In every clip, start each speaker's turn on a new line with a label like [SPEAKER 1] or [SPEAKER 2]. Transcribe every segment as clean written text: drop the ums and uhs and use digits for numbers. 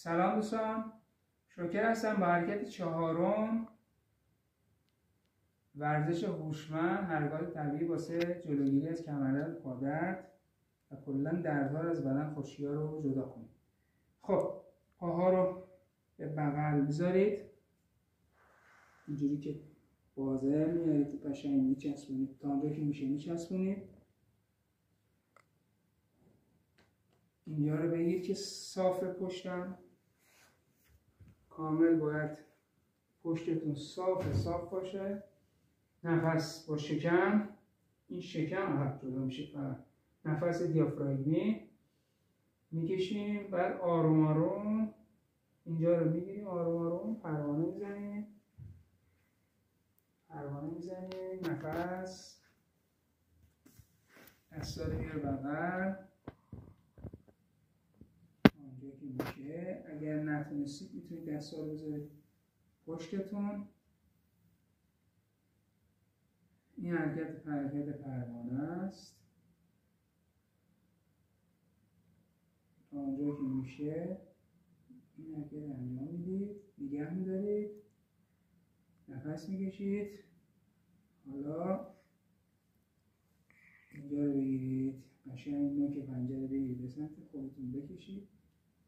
[SPEAKER 1] سلام دوستان، شوکر هستم. با حرکت چهارم ورزش هوشمند، حرکات طبیعی واسه جلوگیری از کمردرد، پادرد و کلا دردها از بدن خشکی‌ها رو جدا کنید. خب پاها رو به بغل بذارید اینجوری که بازه میارید و قشنگ میچسبونید تا اونجا که میشه میچسبونید. اینجا رو بگید که صاف پشتم کامل باید پشتتون صاف باشه. نفس با شکم، این شکم عقب جلو میشه فقط. نفس دیافراگمی میکشیم، بعد آروم آروم اینجا رو میگیریم، آروم آروم پروانه میزنیم. نفس دستا رو بیار بغل اونجا که میشه. اگر نتونستید میتونید دستا رو بذارید پشتتون. این حرکت پروانه است تا اونجا که میشه. این حرکت انجام میدید، نگه میدارید، نفس میکشید. حالا اینجا رو بگیرید قشنگ نوک پنجه رو بگیرید به سمت خودتون بکشید،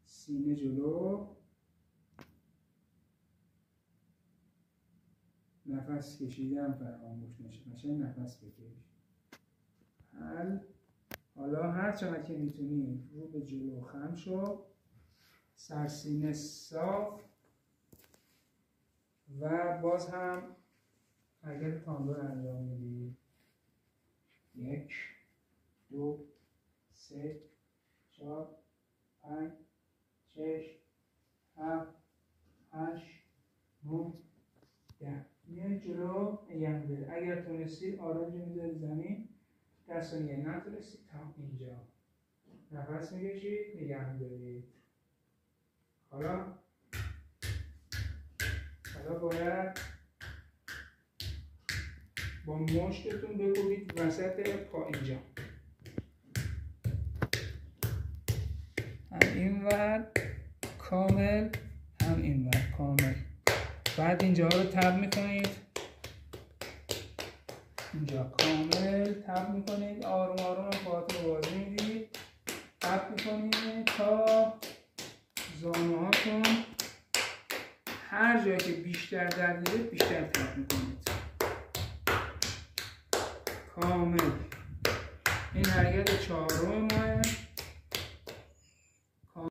[SPEAKER 1] سینه جلو، نفس کشیدن فراموش نشه، قشنگ نفس بکش. حالا هر چقدر که میتونی رو به جلو خم شو، سرسینه صاف و باز هم حرکت تانگو رو انجام میدی. 1 2 3 4 5 6 7 8 9 10. میای جلو نگه میداری. اگر تونستید آرنج میذاری زمین، دست رو نگه. نتونستید تا اینجا نفس میکشید، نگه میدارید. حالا باید با مشتتون بکوبید وسط پا اینجا، هم این ور کامل هم این ور کامل. بعد اینجا رو تب میکنید، اینجا کامل تب میکنید. آروم آروم پاهاتون رو بازی میدید، تب میکنید تا زانو هاتون هر جایی که بیشتر درد دارید بیشتر تب میکنید کامل. این حرکت چهارم ماه